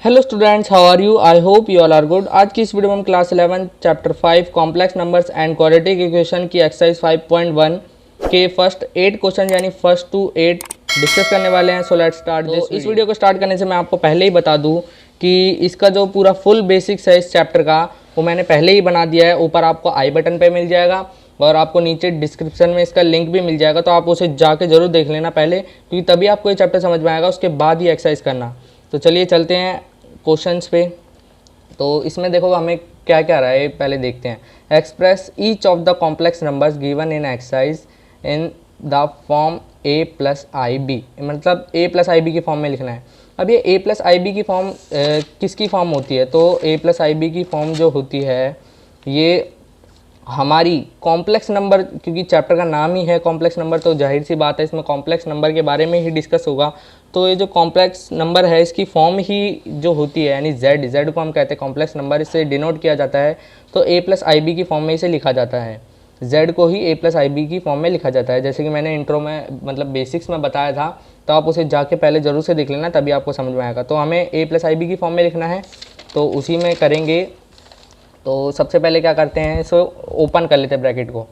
Hello students, how are you? I hope you all are good. आज की इस video में हम class 11 chapter 5 complex numbers and quadratic equation की exercise 5.1 के फर्स्ट 8 क्वेश्चन यानी फर्स्ट टू 8 डिस्कस करने वाले हैं। So let's start this. इस वीडियो को स्टार्ट करने से मैं आपको पहले ही बता दूं कि इसका जो पूरा फुल बेसिक्स है इस चैप्टर का वो मैंने पहले ही बना दिया है। ऊपर आपको आई बटन पे मिल जाएगा और आपको नीचे डिस्क्रिप्शन में इसका लिंक भी मिल जाएगा, तो आप उसे जाके जरूर देख लेना पहले, क्योंकि तभी आपको ये चैप्टर समझ में आएगा। उसके बाद ही एक्सरसाइज करना। तो चलिए चलते हैं क्वेश्चंस पे। तो इसमें देखो हमें क्या क्या रहा है पहले देखते हैं। Express each of the complex numbers given in exercise in the form a plus i b, मतलब a प्लस आई बी की फॉर्म में लिखना है। अब ये a प्लस आई बी की फॉर्म किसकी फॉर्म होती है? तो a प्लस आई बी की फॉर्म जो होती है ये हमारी कॉम्प्लेक्स नंबर, क्योंकि चैप्टर का नाम ही है कॉम्प्लेक्स नंबर, तो जाहिर सी बात है इसमें कॉम्प्लेक्स नंबर के बारे में ही डिस्कस होगा। तो ये जो कॉम्प्लेक्स नंबर है इसकी फॉर्म ही जो होती है यानी z को हम कहते हैं कॉम्प्लेक्स नंबर, इससे डिनोट किया जाता है। तो a प्लस आई बी की फॉर्म में इसे लिखा जाता है, z को ही a प्लस आई बी की फॉर्म में लिखा जाता है। जैसे कि मैंने इंट्रो में मतलब बेसिक्स में बताया था, तो आप उसे जाके पहले ज़रूर से देख लेना, तभी आपको समझ में आएगा। तो हमें a प्लस आई बी की फॉर्म में लिखना है, तो उसी में करेंगे। तो सबसे पहले क्या करते हैं, इसको ओपन कर लेते हैं ब्रैकेट को।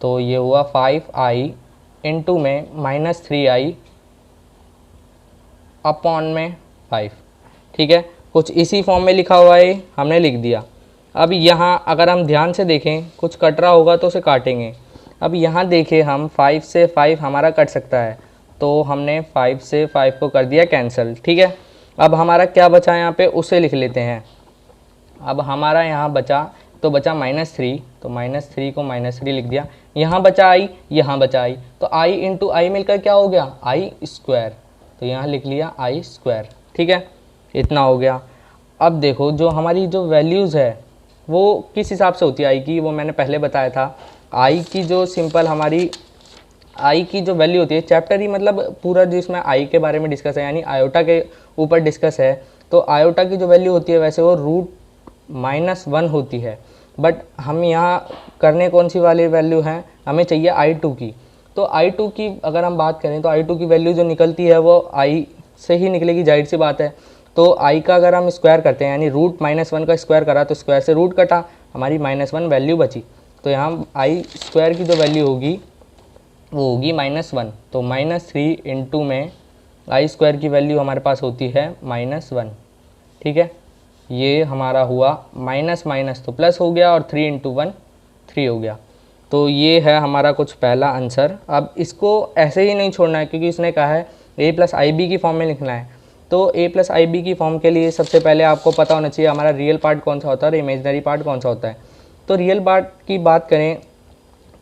तो ये हुआ 5i इंटू में -3i अपॉन में 5। ठीक है, कुछ इसी फॉर्म में लिखा हुआ है, हमने लिख दिया। अब यहाँ अगर हम ध्यान से देखें, कुछ कट रहा होगा तो उसे काटेंगे। अब यहाँ देखें हम 5 से 5 हमारा कट सकता है, तो हमने 5 से 5 को कर दिया कैंसिल। ठीक है, अब हमारा क्या बचा यहाँ पे उसे लिख लेते हैं। अब हमारा यहाँ बचा, तो बचा -3, तो -3 को -3 लिख दिया। यहाँ बचा i, यहाँ बचा i, तो i इंटू आई मिलकर क्या हो गया? आई स्क्वायर। तो यहाँ लिख लिया आई स्क्वायर। ठीक है, इतना हो गया। अब देखो जो हमारी जो वैल्यूज़ है वो किस हिसाब से होती है आई की, वो मैंने पहले बताया था। आई की जो सिंपल हमारी आई की जो वैल्यू होती है, चैप्टर ही मतलब पूरा जिसमें आई के बारे में डिस्कस है यानी आयोटा के ऊपर डिस्कस है, तो आयोटा की जो वैल्यू होती है वैसे वो √-1 होती है। बट हम यहाँ करने कौन सी वाली वैल्यू है, हमें चाहिए i2 की। तो i2 की अगर हम बात करें तो i2 की वैल्यू जो निकलती है वो i से ही निकलेगी, जाहिर सी बात है। तो i का अगर हम स्क्वायर करते हैं यानी √-1 का स्क्वायर करा तो स्क्वायर से रूट कटा, हमारी -1 वैल्यू बची। तो यहाँ आई स्क्वायर की जो वैल्यू होगी वो होगी -1। तो -3 इंटू में आई स्क्वायर की वैल्यू हमारे पास होती है -1। ठीक है, ये हमारा हुआ माइनस माइनस तो प्लस हो गया और 3 इंटू 1 3 हो गया। तो ये है हमारा कुछ पहला आंसर। अब इसको ऐसे ही नहीं छोड़ना है, क्योंकि इसने कहा है a प्लस आई बी की फॉर्म में लिखना है। तो a प्लस आई बी की फॉर्म के लिए सबसे पहले आपको पता होना चाहिए हमारा रियल पार्ट कौन सा होता है और इमेजनरी पार्ट कौन सा होता है। तो रियल पार्ट की बात करें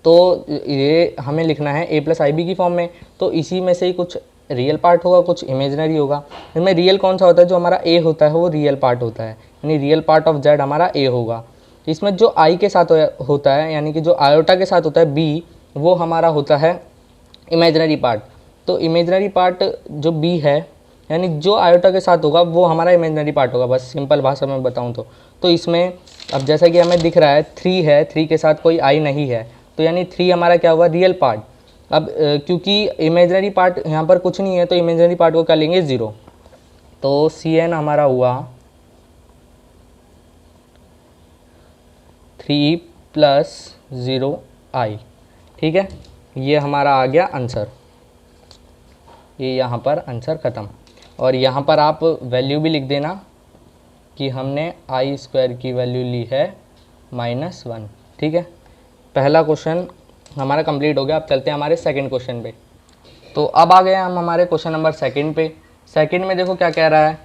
तो ये हमें लिखना है a प्लस आई बी की फॉर्म में, तो इसी में से ही कुछ रियल पार्ट होगा कुछ इमेजनरी होगा। इसमें रियल कौन सा होता है? जो हमारा a होता है वो रियल पार्ट होता है, यानी रियल पार्ट ऑफ z हमारा a होगा। इसमें जो i के साथ होता है यानी कि जो आयोटा के साथ होता है b, वो हमारा होता है इमेजनरी पार्ट। तो इमेजनरी पार्ट जो b है यानी जो आयोटा के साथ होगा वो हमारा इमेजनरी पार्ट होगा, बस सिंपल भाषा में बताऊँ तो इसमें अब जैसा कि हमें दिख रहा है 3 है, 3 के साथ कोई i नहीं है, तो यानी 3 हमारा क्या हुआ? Real part. अब क्योंकि इमेजनरी पार्ट यहाँ पर कुछ नहीं है तो इमेजनरी पार्ट को क्या लेंगे? 0। तो Cn हमारा हुआ 3 + 0i। ठीक है, ये हमारा आ गया आंसर। ये यहाँ पर आंसर ख़त्म। और यहाँ पर आप वैल्यू भी लिख देना कि हमने आई स्क्वायर की वैल्यू ली है -1। ठीक है, पहला क्वेश्चन हमारा कंप्लीट हो गया। अब चलते हैं हमारे सेकंड क्वेश्चन पे। तो अब आ गए हम हमारे क्वेश्चन नंबर सेकंड पे। सेकंड में देखो क्या कह रहा है।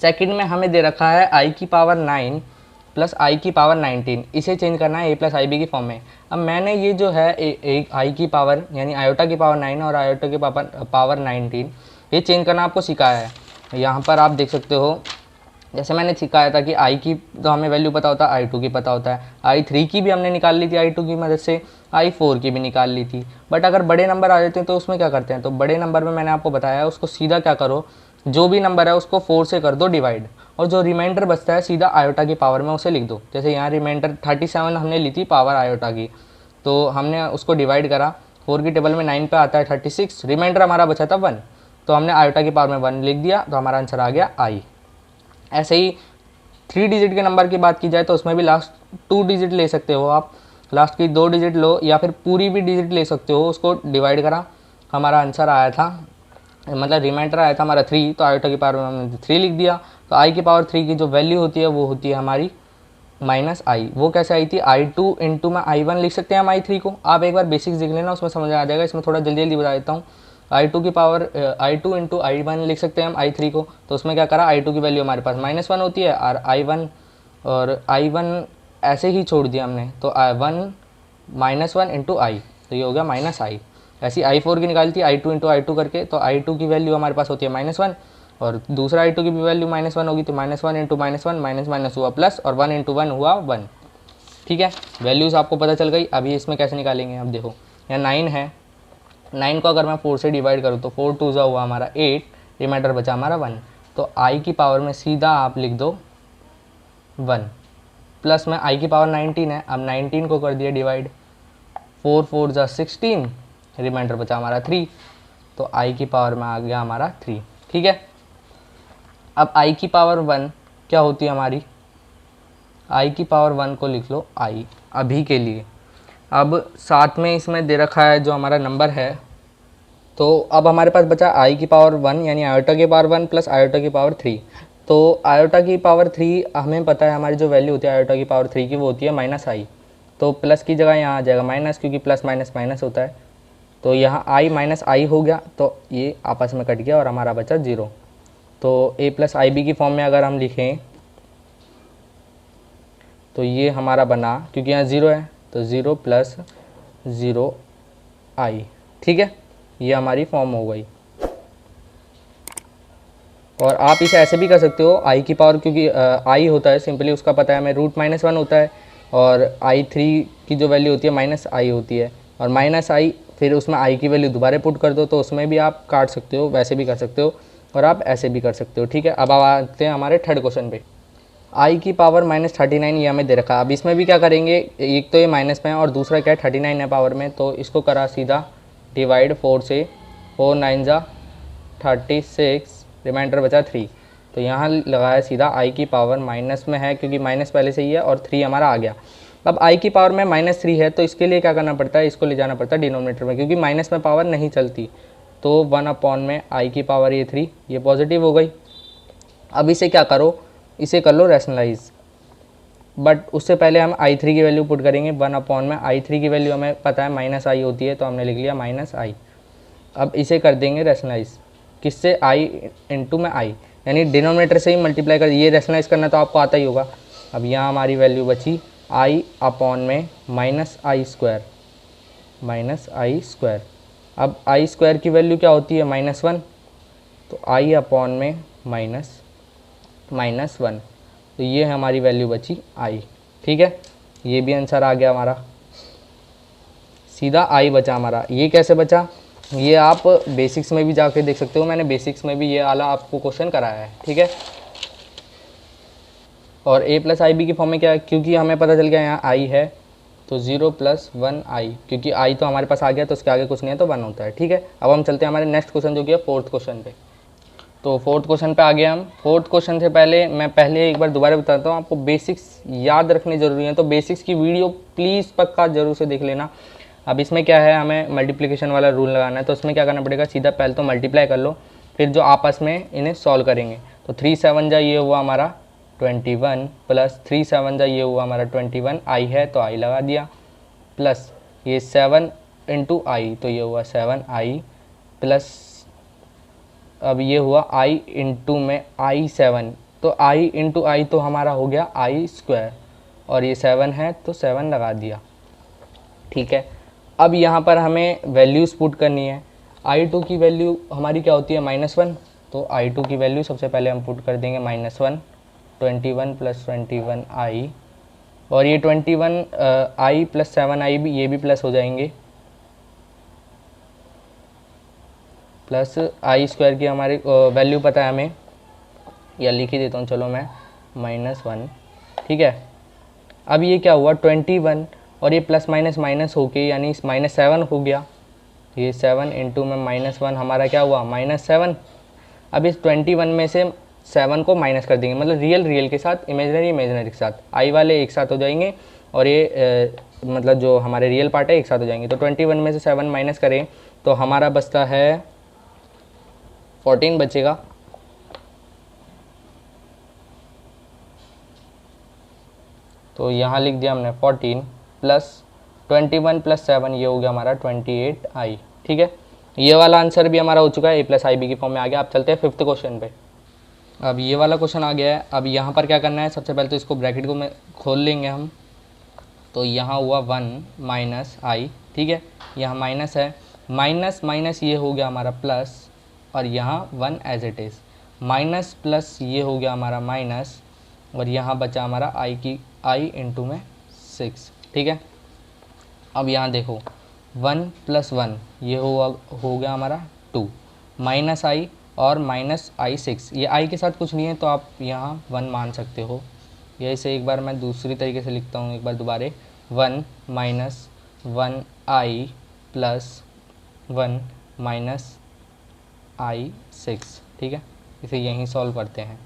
सेकंड में हमें दे रखा है i की पावर 9 + i की पावर 19, इसे चेंज करना है a प्लस आई बी की फॉर्म में। अब मैंने ये जो है एक i की पावर यानी आयोटा की पावर 9 और आयोटा की पावर 19 ये चेंज करना आपको सिखाया है। यहाँ पर आप देख सकते हो, जैसे मैंने सिखाया था कि i की तो हमें वैल्यू पता होता है, i2 की पता होता है, i3 की भी हमने निकाल ली थी i2 की मदद से, i4 की भी निकाल ली थी। बट अगर बड़े नंबर आ जाते हैं तो उसमें क्या करते हैं? तो बड़े नंबर में मैंने आपको बताया है उसको सीधा क्या करो, जो भी नंबर है उसको 4 से कर दो डिवाइड, और जो रिमाइंडर बचता है सीधा आयोटा की पावर में उसे लिख दो। जैसे यहाँ रिमाइंडर 37 हमने ली थी पावर आयोटा की, तो हमने उसको डिवाइड करा, 4 की टेबल में 9 पे आता है 36, रिमाइंडर हमारा बचा था 1, तो हमने आयोटा की पावर में 1 लिख दिया, तो हमारा आंसर आ गया आई। ऐसे ही 3 डिजिट के नंबर की बात की जाए तो उसमें भी लास्ट 2 डिजिट ले सकते हो आप, लास्ट की 2 डिजिट लो या फिर पूरी भी डिजिट ले सकते हो, उसको डिवाइड करा, हमारा आंसर आया था, मतलब रिमाइंडर आया था हमारा 3, तो आयोटा की पावर में हमने 3 लिख दिया। तो आई की पावर 3 की जो वैल्यू होती है वो होती है हमारी माइनस आई। वो कैसे आई थी, i2 इंटू में i1 लिख सकते हैं हम i3 को। आप एक बार बेसिक्स देख लेना, उसमें समझ आ जाएगा, इसमें थोड़ा जल्दी जल्दी बता देता हूँ। i2 की पावर i2 इंटू i1 लिख सकते हैं हम i3 को। तो उसमें क्या करा, i2 की वैल्यू हमारे पास -1 होती है और i1 ऐसे ही छोड़ दिया हमने, तो -1 इंटू आई, तो ये हो गया माइनस आई। ऐसी i4 की निकाली थी i2 इंटू i2 करके, तो i2 की वैल्यू हमारे पास होती है -1 और दूसरा i2 की भी वैल्यू -1 होगी, तो -1 इंटू -1 माइनस माइनस हुआ प्लस और 1 इंटू 1 हुआ 1। ठीक है, वैल्यूज़ आपको पता चल गई। अभी इसमें कैसे निकालेंगे, अब देखो यहाँ 9 है, 9 को अगर मैं 4 से डिवाइड करूँ तो 4 2 हुआ हमारा 8, रिमाइंडर बचा हमारा 1। तो i की पावर में सीधा आप लिख दो 1, प्लस में i की पावर 19 है, अब 19 को कर दिया डिवाइड, 4 4 जा 16, रिमाइंडर बचा हमारा 3, तो i की पावर में आ गया हमारा 3। ठीक है, अब i की पावर 1 क्या होती है हमारी, i की पावर 1 को लिख लो i अभी के लिए। अब साथ में इसमें दे रखा है जो हमारा नंबर है, तो अब हमारे पास बचा i की पावर 1 यानी आयोटा की पावर 1 प्लस आयोटा की पावर 3। तो आयोटा की पावर 3 हमें पता है हमारी जो वैल्यू होती है आयोटा की पावर 3 की वो होती है -i, तो प्लस की जगह यहाँ आ जाएगा माइनस, क्योंकि प्लस माइनस माइनस होता है। तो यहाँ i माइनस आई हो गया, तो ये आपस में कट गया और हमारा बचा 0। तो a प्लस आई बी की फॉर्म में अगर हम लिखें तो ये हमारा बना, क्योंकि यहाँ 0 है तो 0 प्लस 0 i। ठीक है, ये हमारी फॉर्म हो गई। और आप इसे ऐसे भी कर सकते हो, i की पावर, क्योंकि i होता है सिंपली उसका पता है हमें √-1 होता है, और i3 की जो वैल्यू होती है -i होती है, और -i फिर उसमें i की वैल्यू दोबारा पुट कर दो, तो उसमें भी आप काट सकते हो, वैसे भी कर सकते हो और आप ऐसे भी कर सकते हो। ठीक है, अब आते हैं हमारे थर्ड क्वेश्चन पे। i की पावर -39 ये हमें दे रखा है। अब इसमें भी क्या करेंगे, एक तो ये माइनस में है और दूसरा क्या है 39 है पावर में, तो इसको करा सीधा डिवाइड 4 से, 4 9 जा 36, रिमाइंडर बचा 3। तो यहाँ लगाया सीधा i की पावर माइनस में है, क्योंकि माइनस पहले से ही है और 3 हमारा आ गया। अब i की पावर में -3 है, तो इसके लिए क्या करना पड़ता है, इसको ले जाना पड़ता है डिनोमिनेटर में, क्योंकि माइनस में पावर नहीं चलती। तो 1 में i की पावर ये 3, ये पॉजिटिव हो गई। अब इसे क्या करो, इसे कर लो रैशनलाइज, बट उससे पहले हम i3 की वैल्यू पुट करेंगे। 1 में i3 की वैल्यू हमें पता है -i होती है, तो हमने लिख लिया -i। अब इसे कर देंगे रैशनलाइज, किससे, i इंटू में i, यानी डिनोमिनेटर से ही मल्टीप्लाई कर, ये रैशनलाइज करना तो आपको आता ही होगा। अब यहाँ हमारी वैल्यू बची i में -i स्क्वायर। अब i स्क्वायर की वैल्यू क्या होती है, -1, तो i में -1, तो ये है हमारी वैल्यू बची i। ठीक है, ये भी आंसर आ गया हमारा, सीधा i बचा हमारा। ये कैसे बचा, ये आप बेसिक्स में भी जाके देख सकते हो, मैंने बेसिक्स में भी ये वाला आपको क्वेश्चन कराया है। ठीक है, और a प्लस आई बी की फॉर्म में क्या है, क्योंकि हमें पता चल गया यहाँ i है, तो 0 + 1i, क्योंकि i तो हमारे पास आ गया तो उसके आगे कुछ नहीं है तो 1 होता है। ठीक है, अब हम चलते हैं हमारे नेक्स्ट क्वेश्चन जो कि है फोर्थ क्वेश्चन पे। तो फोर्थ क्वेश्चन पे आ गए हम। फोर्थ क्वेश्चन से पहले मैं एक बार दोबारा बताता हूँ, आपको बेसिक्स याद रखने ज़रूरी है, तो बेसिक्स की वीडियो प्लीज़ पक्का जरूर से देख लेना। अब इसमें क्या है, हमें मल्टीप्लिकेशन वाला रूल लगाना है, तो उसमें क्या करना पड़ेगा, सीधा पहले तो मल्टीप्लाई कर लो, फिर जो आपस में इन्हें सॉल्व करेंगे। तो 3 7 जा ये हुआ हमारा 21, प्लस 3 7 जा ये हुआ हमारा 21, i है तो i लगा दिया, प्लस ये 7 इंटू आई, तो ये हुआ 7i, प्लस अब ये हुआ i इंटू में i7, तो i इंटू आई तो हमारा हो गया i स्क्वायर, और ये 7 है तो 7 लगा दिया। ठीक है, अब यहाँ पर हमें वैल्यूज़ पुट करनी है। i2 की वैल्यू हमारी क्या होती है, -1, तो i2 की वैल्यू सबसे पहले हम पुट कर देंगे -1, 21 + 21i, और ये 21 i + 7i भी, ये भी प्लस हो जाएंगे, प्लस i स्क्वायर की हमारी वैल्यू पता है हमें, या लिख ही देता हूँ चलो मैं, -1। ठीक है, अब ये क्या हुआ 21, और ये प्लस माइनस माइनस होके यानी -7 हो गया, ये 7 इंटू में -1 हमारा क्या हुआ -7। अब इस 21 में से 7 को माइनस कर देंगे, मतलब रियल के साथ, इमेजनरी के साथ, आई वाले एक साथ हो जाएंगे और ये मतलब जो हमारे रियल पार्ट है एक साथ हो जाएंगे। तो 21 में से 7 माइनस करें तो हमारा बचता है 14 बचेगा। तो यहाँ लिख दिया हमने 14 प्लस 21 प्लस 7, ये हो गया हमारा 28i। ठीक है, ये वाला आंसर भी हमारा हो चुका है, a+ib की फॉर्म में आ गया। अब चलते हैं 5th क्वेश्चन पे। अब ये वाला क्वेश्चन आ गया है। अब यहाँ पर क्या करना है, सबसे पहले तो इसको ब्रैकेट को खोल लेंगे हम। तो यहाँ हुआ 1 माइनस आई, ठीक है, यहाँ माइनस है, माइनस माइनस ये हो गया हमारा प्लस, और यहाँ 1 as it is, minus plus ये हो गया हमारा माइनस, और यहाँ बचा हमारा आई इंटू में 6। ठीक है, अब यहाँ देखो 1 प्लस 1 ये हो गया हमारा 2, माइनस आई और माइनस i6, ये i के साथ कुछ नहीं है तो आप यहाँ 1 मान सकते हो। यही से एक बार मैं दूसरी तरीके से लिखता हूँ, एक बार दोबारा 1 minus 1i plus 1 minus i6। ठीक है, इसे यहीं सॉल्व करते हैं।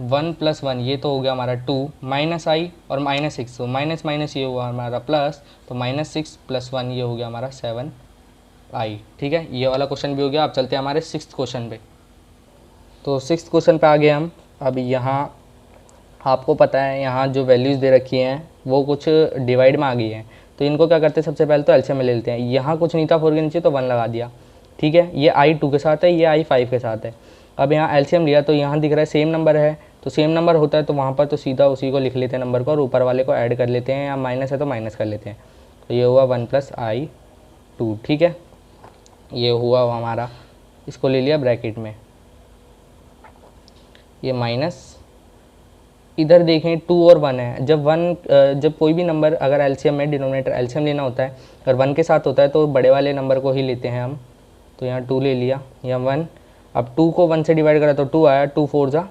1 प्लस 1 ये तो हो गया हमारा 2, माइनस आई और -6, तो माइनस माइनस ये हुआ हमारा प्लस, तो -6 प्लस 1 ये हो गया हमारा 7i। ठीक है, ये वाला क्वेश्चन भी हो गया। अब चलते हैं हमारे 6th क्वेश्चन पे। तो 6th क्वेश्चन पे आ गए हम। अब यहाँ आपको पता है यहाँ जो वैल्यूज़ दे रखी हैं वो कुछ डिवाइड में आ गई हैं, तो इनको क्या करते हैं, सबसे पहले तो एलसीएम में ले लेते हैं। यहाँ कुछ नहीं था 4 के नीचे तो 1 लगा दिया। ठीक है, ये i 2 के साथ है, ये i 5 के साथ है। अब यहाँ एलसीएम लिया तो यहाँ दिख रहा है सेम नंबर है, तो सेम नंबर होता है तो वहाँ पर तो सीधा उसी को लिख लेते हैं नंबर को, और ऊपर वाले को ऐड कर लेते हैं, या माइनस है तो माइनस कर लेते हैं। तो ये हुआ 1 प्लस i2। ठीक है, ये हुआ हमारा, इसको ले लिया ब्रैकेट में, ये माइनस, इधर देखें 2 और 1 है। जब कोई भी नंबर अगर एलसीएम में डिनोमिनेटर एलसीएम लेना होता है, अगर 1 के साथ होता है तो बड़े वाले नंबर को ही लेते हैं हम। तो यहाँ 2 ले लिया, यहाँ 1, अब 2 को 1 से डिवाइड करा तो 2 आया, 2 4 जा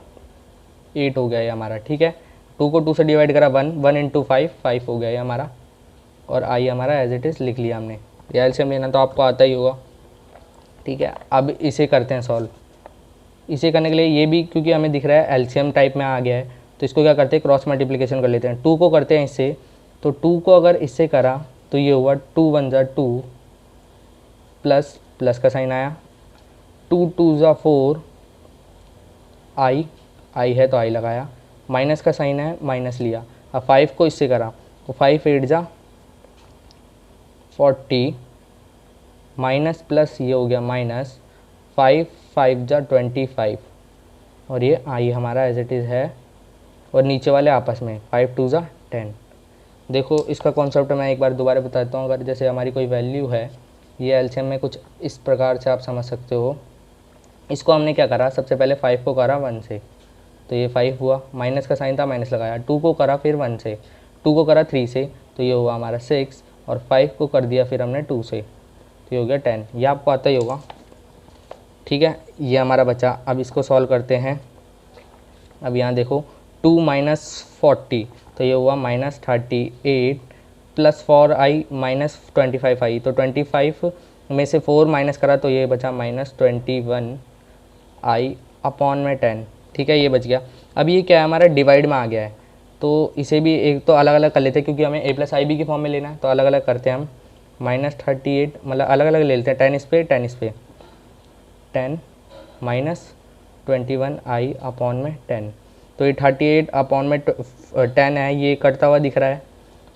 8 हो गया ये हमारा। ठीक है, 2 को 2 से डिवाइड करा 1 इंटू 5 हो गया ये हमारा, और आई हमारा एज इट इज़ लिख लिया हमने। ये एलसीएम लेना तो आपको आता ही होगा। ठीक है, अब इसे करते हैं सॉल्व। इसे करने के लिए ये भी क्योंकि हमें दिख रहा है एलसीएम टाइप में आ गया है, तो इसको क्या करते हैं, क्रॉस मल्टीप्लिकेशन कर लेते हैं। 2 को करते हैं इससे, तो 2 को अगर इससे करा तो ये हुआ 2 1 जा 2, प्लस प्लस का साइन आया, 2 2 जा 4, आई है तो आई लगाया, माइनस का साइन है माइनस लिया। अब 5 को इससे करा तो 5 8 जा 40, माइनस प्लस ये हो गया माइनस, 5 5 जा 25, और ये आई हमारा एज इट इज़ है, और नीचे वाले आपस में 5 2 जा 10। देखो इसका कॉन्सेप्ट मैं एक बार दोबारा बताता हूँ। अगर जैसे हमारी कोई वैल्यू है, ये एलसीएम में कुछ इस प्रकार से आप समझ सकते हो। इसको हमने क्या करा, सबसे पहले 5 को करा 1 से, तो ये 5 हुआ, माइनस का साइन था माइनस लगाया, 2 को करा फिर 1 से, 2 को करा 3 से, तो ये हुआ हमारा 6, और 5 को कर दिया फिर हमने 2 से, तो ये हो गया 10। ये आपको आता ही होगा। ठीक है, ये हमारा बचा। अब इसको सॉल्व करते हैं। अब यहाँ देखो 2 माइनस 40, तो ये हुआ -38, प्लस 4i माइनस 25i, तो 25 में से 4 माइनस करा तो ये बचा -21i अपॉन में 10। ठीक है, ये बच गया। अब ये क्या है, हमारा डिवाइड में आ गया है, तो इसे भी एक तो अलग अलग कर लेते हैं क्योंकि हमें a+ib की फॉर्म में लेना है, तो अलग अलग करते हैं हम। -38 मतलब अलग अलग ले लेते हैं, 10 इस पे 10 इस पे, 10 माइनस 21i अपॉन में 10, तो ये 38 अपॉन में 10 है, ये कटता हुआ दिख रहा है,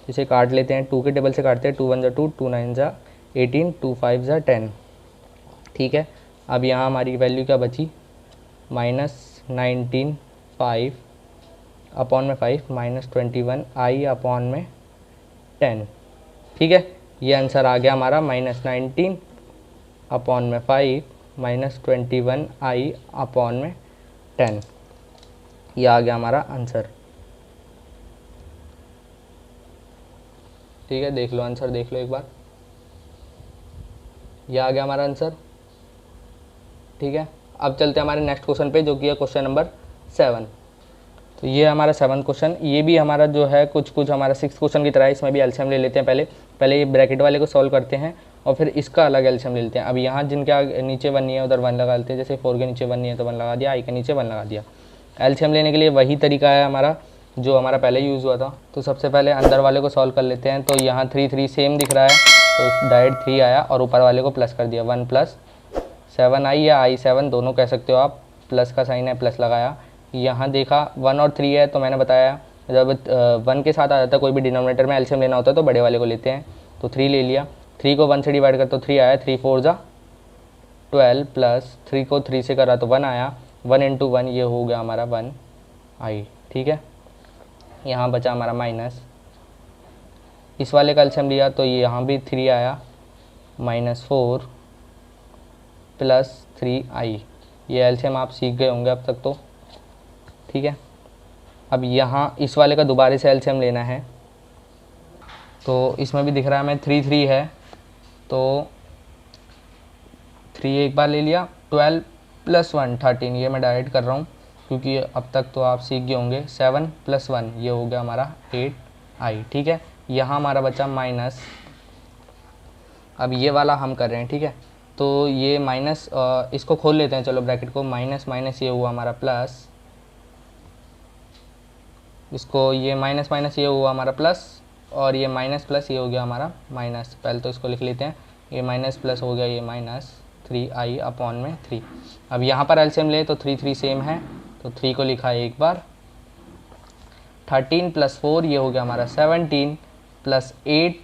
इसे काट लेते हैं, 2 के टेबल से काटते हैं, 2 1 जा 2, 2 9 जा 18, 2 5 जा 10। ठीक है, अब यहाँ हमारी वैल्यू क्या बची, -19 5 अपॉन में 5 -21i अपॉन में 10। ठीक है, ये आंसर आ गया हमारा -19 अपॉन में 5 -21i अपॉन में 10। ये आ गया हमारा आंसर। ठीक है, देख लो आंसर, देख लो एक बार, ये आ गया हमारा आंसर। ठीक है, अब चलते हैं हमारे नेक्स्ट क्वेश्चन पे, जो कि है क्वेश्चन नंबर 7। तो ये हमारा 7th क्वेश्चन, ये भी हमारा जो है कुछ हमारा 6th क्वेश्चन की तरह है, इसमें भी एलसीएम ले लेते हैं। पहले ये ब्रैकेट वाले को सॉल्व करते हैं, और फिर इसका अलग एल्शियम ले लेते हैं। अब यहाँ जिनके नीचे 1 नहीं है उधर 1 लगा लेते हैं, जैसे 4 के नीचे 1 नहीं है तो 1 लगा दिया, i के नीचे 1 लगा दिया। एल्शियम लेने के लिए वही तरीका है हमारा जो हमारा पहले यूज़ हुआ था। तो सबसे पहले अंदर वाले को सॉल्व कर लेते हैं। तो यहाँ 3 3 सेम दिख रहा है तो डायरेक्ट 3 आया और ऊपर वाले को प्लस कर दिया, 1 + 7i या i7 दोनों कह सकते हो आप, प्लस का साइन है प्लस लगाया। यहाँ देखा 1 और 3 है तो मैंने बताया जब 1 के साथ आ जाता है कोई भी डिनोमिनेटर में एल्शियम लेना होता है तो बड़े वाले को लेते हैं। तो 3 ले लिया, 3 को 1 से डिवाइड कर तो 3 आया, 3 4 = 12 प्लस 3 को 3 से करा तो 1 आया, 1 × 1 ये हो गया हमारा 1i। ठीक है, यहाँ बचा हमारा माइनस, इस वाले का एल्शियम लिया तो ये यहाँ भी 3 आया, -4 + 3i। ये एल्शियम आप सीख गए होंगे अब तक तो। ठीक है, अब यहाँ इस वाले का दोबारा से एल्शियम लेना है। तो इसमें भी दिख रहा है हमें 3 3 है तो 3 एक बार ले लिया, 12 + 1 13, ये मैं डायरेक्ट कर रहा हूँ क्योंकि अब तक तो आप सीख गए होंगे। 7 + 1 ये हो गया हमारा 8i। ठीक है, यहाँ हमारा बचा माइनस, अब ये वाला हम कर रहे हैं। ठीक है, तो ये माइनस इसको खोल लेते हैं, चलो ब्रैकेट को, माइनस माइनस ये हुआ हमारा प्लस, इसको ये माइनस माइनस ये हुआ हमारा प्लस, और ये माइनस प्लस ये हो गया हमारा माइनस। पहले तो इसको लिख लेते हैं, ये माइनस प्लस हो गया ये -3i/3। अब यहाँ पर एलसीएम ले तो 3 3 सेम है तो 3 को लिखा है एक बार, 13 + 4 ये हो गया हमारा 17 + 8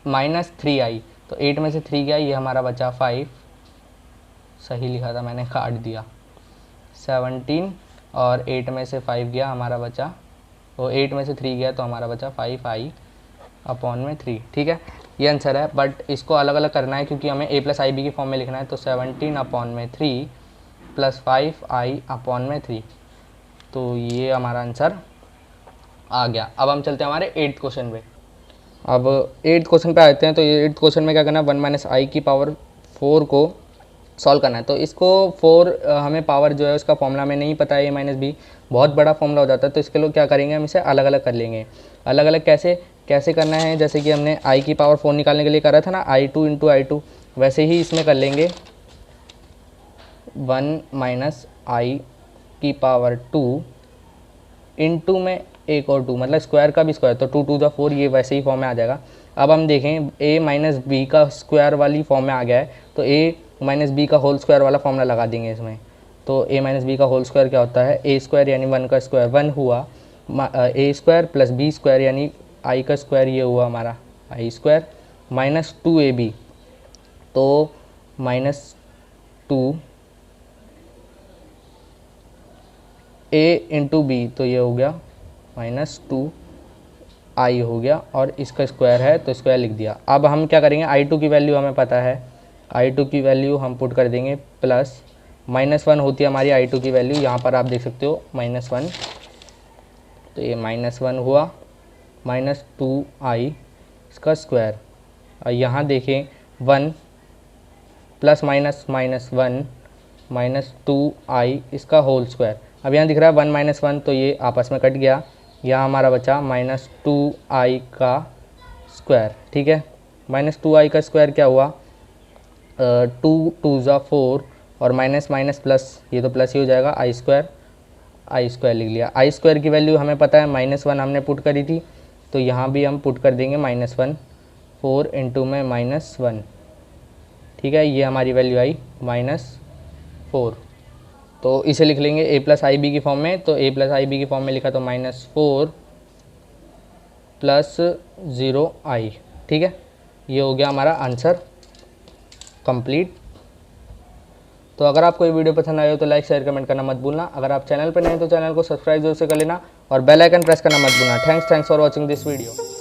-3i, तो 8 में से 3 गया, ये हमारा बचा 5, सही लिखा था मैंने, काट दिया, 17 और 8 में से 5 गया, हमारा बचा, वो 8 में से 3 गया तो हमारा बचा 5i/3। ठीक है, ये आंसर है, बट इसको अलग अलग करना है क्योंकि हमें a + ib की फॉर्म में लिखना है। तो 17/3 + 5i/3, तो ये हमारा आंसर आ गया। अब हम चलते हैं हमारे 8th क्वेश्चन पे। अब 8th क्वेश्चन पे आते हैं। तो ये 8th क्वेश्चन में क्या करना है, 1 - i⁴ को सॉल्व करना है। तो इसको 4 हमें पावर जो है उसका फॉर्मूला में नहीं पता है, a - b बहुत बड़ा फॉर्मूला हो जाता है, तो इसके लिए क्या करेंगे, हम इसे अलग अलग कर लेंगे। अलग अलग कैसे करना है, जैसे कि हमने i⁴ निकालने के लिए करा था ना, i2 × i2, वैसे ही इसमें कर लेंगे। 1 - i⁴ इंटू में एक और 2, मतलब स्क्वायर का भी स्क्वायर, तो 2 2 = 4, ये वैसे ही फॉर्म में आ जाएगा। अब हम देखें a - b का स्क्वायर वाली फॉर्म में आ गया है, तो a - b का होल स्क्वायर वाला फॉर्मूला लगा देंगे इसमें। तो a - b का होल स्क्वायर क्या होता है, a² यानी 1 का स्क्वायर 1 हुआ, a² + b² यानी i का स्क्वायर, ये हुआ हमारा i² -2ab, तो -2a × b, तो ये हो गया -2i हो गया, और इसका स्क्वायर है तो स्क्वायर लिख दिया। अब हम क्या करेंगे, i2 की वैल्यू हमें पता है, i2 की वैल्यू हम पुट कर देंगे प्लस, -1 होती है हमारी i2 की वैल्यू, यहाँ पर आप देख सकते हो -1, तो ये -1 हुआ, -2i इसका स्क्वायर, और यहाँ देखें 1 + -1 -2i इसका होल स्क्वायर। अब यहाँ दिख रहा है 1 - 1, तो ये आपस में कट गया, यहाँ हमारा बचा -2i का स्क्वायर। ठीक है, -2i का स्क्वायर क्या हुआ, 2 2 = 4, और माइनस माइनस प्लस, ये तो प्लस ही हो जाएगा, i² लिख लिया। i² की वैल्यू हमें पता है, -1 हमने पुट करी थी, तो यहाँ भी हम पुट कर देंगे -1, 4 × में -1। ठीक है, ये हमारी वैल्यू आई -4, तो इसे लिख लेंगे a + ib की फॉर्म में। तो a + ib की फॉर्म में लिखा तो -4 + 0i। ठीक है, ये हो गया हमारा आंसर कंप्लीट। तो अगर आपको ये वीडियो पसंद आए हो तो लाइक शेयर कमेंट करना मत भूलना। अगर आप चैनल पर नए हैं तो चैनल को सब्सक्राइब जरूर से कर लेना और बेल आइकन प्रेस करना मत भूलना। Thanks for watching this video.